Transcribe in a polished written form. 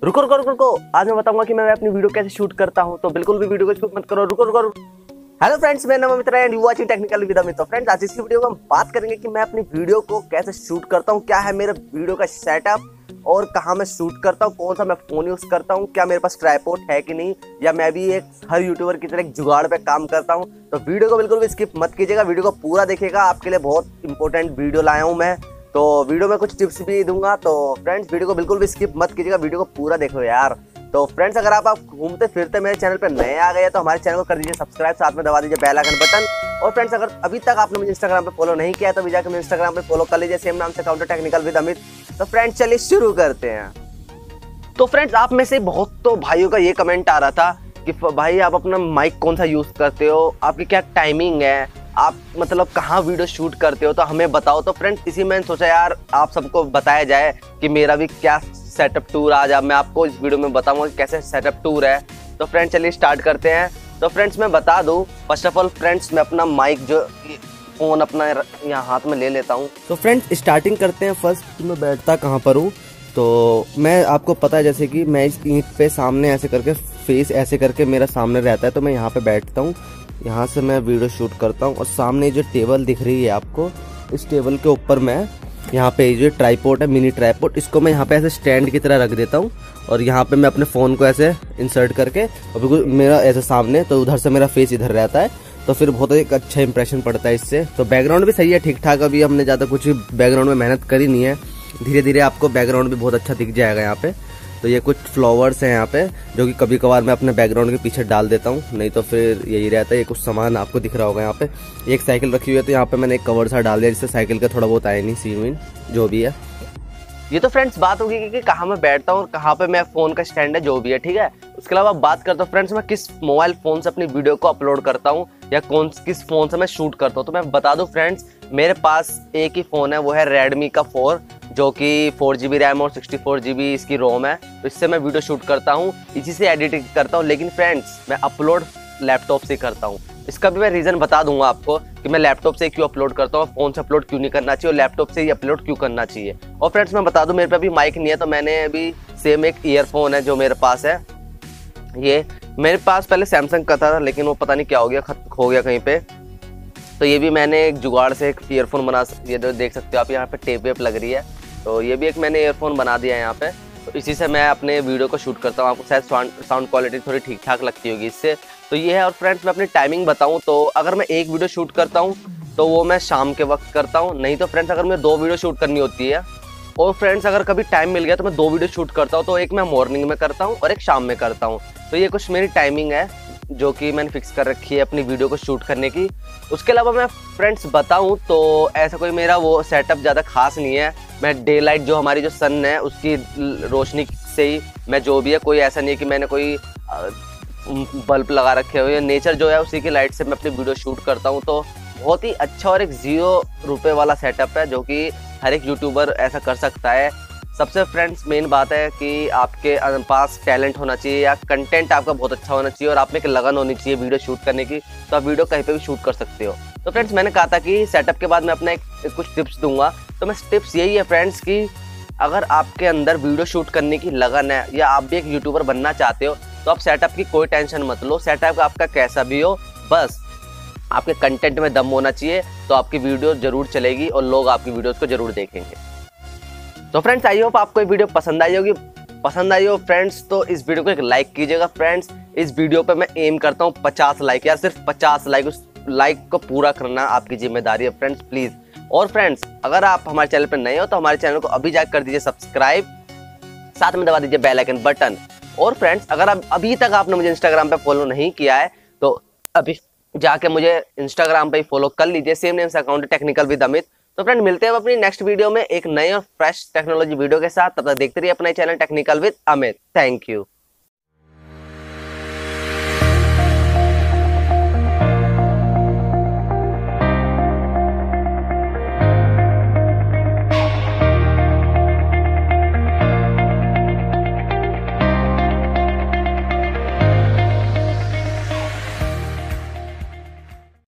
रुको रुको रुको रुको, आज मैं बताऊंगा कि मैं अपनी वीडियो कैसे शूट करता हूं, तो बिल्कुल भी वीडियो को स्किप मत करो। रुको रुको रुको। हेलो फ्रेंड्स, मेरा नाम Amit and you watching technical with Amit. तो फ्रेंड्स, आज इस वीडियो में हम बात करेंगे कि मैं अपनी वीडियो को कैसे शूट करता हूं, क्या है मेरे वीडियो का सेटअप और कहाँ मैं शूट करता हूँ, कौन सा मैं फोन यूज करता हूँ, क्या मेरे पास ट्राइपॉड है कि नहीं, या मैं भी एक हर यूट्यूबर की तरह एक जुगाड़ पे काम करता हूँ। तो वीडियो को बिल्कुल भी स्किप मत कीजिएगा, वीडियो को पूरा देखिएगा, आपके लिए बहुत इंपॉर्टेंट वीडियो लाया हूँ मैं। तो वीडियो में कुछ टिप्स भी दूंगा, तो फ्रेंड्स वीडियो को बिल्कुल भी स्किप मत कीजिएगा, वीडियो को पूरा देखो यार। तो फ्रेंड्स, अगर आप घूमते फिरते मेरे चैनल पर नए आ गए तो हमारे चैनल को कर दीजिए सब्सक्राइब, साथ में दबा दीजिए बेल आइकन बटन। और फ्रेंड्स, अगर अभी तक आपने मुझे इंस्टाग्राम पे फॉलो नहीं किया तो भी जाकर मुझे इंस्टाग्राम पे फॉलो कर लीजिए, सेम नाम से अकाउंट टेक्निकल विद अमित। तो फ्रेंड्स, चलिए शुरू करते हैं। तो फ्रेंड्स, आप में से बहुत तो भाइयों का ये कमेंट आ रहा था कि भाई आप अपना माइक कौन सा यूज करते हो, आपकी क्या टाइमिंग है, आप मतलब कहाँ वीडियो शूट करते हो, तो हमें बताओ। तो फ्रेंड्स, इसी में सोचा यार आप सबको बताया जाए कि मेरा भी क्या सेटअप टूर आज मैं आपको इस वीडियो में बताऊंगा कि कैसे सेटअप टूर है। तो फ्रेंड्स, चलिए स्टार्ट करते हैं। तो फ्रेंड्स, मैं बता दूं, फर्स्ट ऑफ ऑल फ्रेंड्स, मैं अपना माइक जो फोन अपना यहाँ हाथ में ले लेता हूँ। तो फ्रेंड्स, स्टार्टिंग करते हैं। फर्स्ट मैं बैठता कहाँ पर हूँ, तो मैं आपको पता है जैसे कि मैं इस ईंट पे सामने ऐसे करके फेस ऐसे करके मेरा सामने रहता है, तो मैं यहाँ पे बैठता हूँ, यहाँ से मैं वीडियो शूट करता हूँ। और सामने जो टेबल दिख रही है आपको, इस टेबल के ऊपर मैं यहाँ पे जो ट्राइपॉड है, मिनी ट्राइपॉड, इसको मैं यहाँ पे ऐसे स्टैंड की तरह रख देता हूँ। और यहाँ पे मैं अपने फ़ोन को ऐसे इंसर्ट करके, और बिल्कुल मेरा ऐसे सामने, तो उधर से मेरा फेस इधर रहता है, तो फिर बहुत एक अच्छा इंप्रेशन पड़ता है इससे। तो बैकग्राउंड भी सही है, ठीक ठाक, अभी हमने ज़्यादा कुछ बैकग्राउंड में मेहनत करी नहीं है, धीरे धीरे आपको बैकग्राउंड भी बहुत अच्छा दिख जाएगा यहाँ पे। तो ये कुछ फ्लावर्स हैं यहाँ पे, जो कि कभी कभार मैं अपने बैकग्राउंड के पीछे डाल देता हूँ, नहीं तो फिर यही रहता है। ये कुछ सामान आपको दिख रहा होगा यहाँ पे, एक साइकिल रखी हुई है, तो यहाँ पे मैंने एक कवर सा डाल दिया जिससे साइकिल का थोड़ा बहुत आए नहीं सीन वीन जो भी है। ये तो फ्रेंड्स बात होगी कि कहाँ मैं बैठता हूँ और कहाँ पे मैं फ़ोन का स्टैंड है जो भी है, ठीक है। उसके अलावा बात करता हूँ फ्रेंड्स, मैं किस मोबाइल फ़ोन से अपनी वीडियो को अपलोड करता हूँ या किस फ़ोन से मैं शूट करता हूँ। तो मैं बता दूँ फ्रेंड्स, मेरे पास एक ही फ़ोन है, वो है रेडमी का 4, जो कि 4GB रैम और 64GB इसकी रोम है। तो इससे मैं वीडियो शूट करता हूँ, इसी से एडिटिंग करता हूँ। लेकिन फ्रेंड्स, मैं अपलोड लैपटॉप से करता हूँ। इसका भी मैं रीज़न बता दूंगा आपको कि मैं लैपटॉप से क्यों अपलोड करता हूँ, फ़ोन से अपलोड क्यों नहीं करना चाहिए और लैपटॉप से ही अपलोड क्यों करना चाहिए। और फ्रेंड्स, मैं बता दूं, मेरे पे अभी माइक नहीं है, तो मैंने अभी सेम एक ईयरफोन है जो मेरे पास है। ये मेरे पास पहले सैमसंग का था, लेकिन वो पता नहीं क्या हो गया, खो गया कहीं पे। तो ये भी मैंने एक जुगाड़ से एक ईयरफोन बना, ये देख सकते हो आप, यहाँ पे टेप वेप लग रही है, तो ये भी एक मैंने ईयरफोन बना दिया है यहाँ पे। तो इसी से मैं अपने वीडियो को शूट करता हूँ। आपको शायद साउंड क्वालिटी थोड़ी ठीक ठाक लगती होगी इससे। तो ये है। और फ्रेंड्स, मैं अपनी टाइमिंग बताऊँ तो अगर मैं एक वीडियो शूट करता हूँ तो वो मैं शाम के वक्त करता हूँ, नहीं तो फ्रेंड्स अगर मैं 2 वीडियो शूट करनी होती है, और फ्रेंड्स अगर कभी टाइम मिल गया तो मैं 2 वीडियो शूट करता हूँ, तो एक मैं मॉर्निंग में करता हूँ और एक शाम में करता हूँ। तो ये कुछ मेरी टाइमिंग है जो कि मैंने फिक्स कर रखी है अपनी वीडियो को शूट करने की। उसके अलावा मैं फ्रेंड्स बताऊं तो ऐसा कोई मेरा वो सेटअप ज़्यादा खास नहीं है। मैं डे लाइट, जो हमारी जो सन है उसकी रोशनी से ही मैं जो भी है, कोई ऐसा नहीं है कि मैंने कोई बल्ब लगा रखे हो, या नेचर जो है उसी की लाइट से मैं अपनी वीडियो शूट करता हूँ। तो बहुत ही अच्छा और एक 0 रुपये वाला सेटअप है, जो कि हर एक यूट्यूबर ऐसा कर सकता है। सबसे फ्रेंड्स मेन बात है कि आपके पास टैलेंट होना चाहिए या कंटेंट आपका बहुत अच्छा होना चाहिए और आप में एक लगन होनी चाहिए वीडियो शूट करने की, तो आप वीडियो कहीं पे भी शूट कर सकते हो। तो फ्रेंड्स, मैंने कहा था कि सेटअप के बाद मैं अपना कुछ टिप्स दूंगा। तो मैं टिप्स यही है फ्रेंड्स कि अगर आपके अंदर वीडियो शूट करने की लगन है या आप भी एक यूट्यूबर बनना चाहते हो, तो आप सेटअप की कोई टेंशन मत लो। सेटअप आपका कैसा भी हो, बस आपके कंटेंट में दम होना चाहिए, तो आपकी वीडियो जरूर चलेगी और लोग आपकी वीडियोज़ को जरूर देखेंगे। तो फ्रेंड्स, आई होप आपको ये वीडियो पसंद आई होगी। पसंद आई हो फ्रेंड्स तो इस वीडियो को एक लाइक कीजिएगा। फ्रेंड्स, इस वीडियो पे मैं एम करता हूँ 50 लाइक, यार सिर्फ 50 लाइक, उस लाइक को पूरा करना आपकी जिम्मेदारी है फ्रेंड्स, प्लीज़। और फ्रेंड्स, अगर आप हमारे चैनल पर नए हो तो हमारे चैनल को अभी जाकर कर दीजिए सब्सक्राइब, साथ में दबा दीजिए बेल आइकन बटन। और फ्रेंड्स, अगर आप अभी तक आपने मुझे इंस्टाग्राम पे फॉलो नहीं किया है तो अभी जाके मुझे इंस्टाग्राम पे ही फॉलो कर लीजिए, सेम नेम से अकाउंट टेक्निकल विद अमित। तो फ्रेंड, मिलते हैं अपनी नेक्स्ट वीडियो में एक नए और फ्रेश टेक्नोलॉजी वीडियो के साथ। तब तक देखते रहिए अपना channel technical with Amit. Thank you.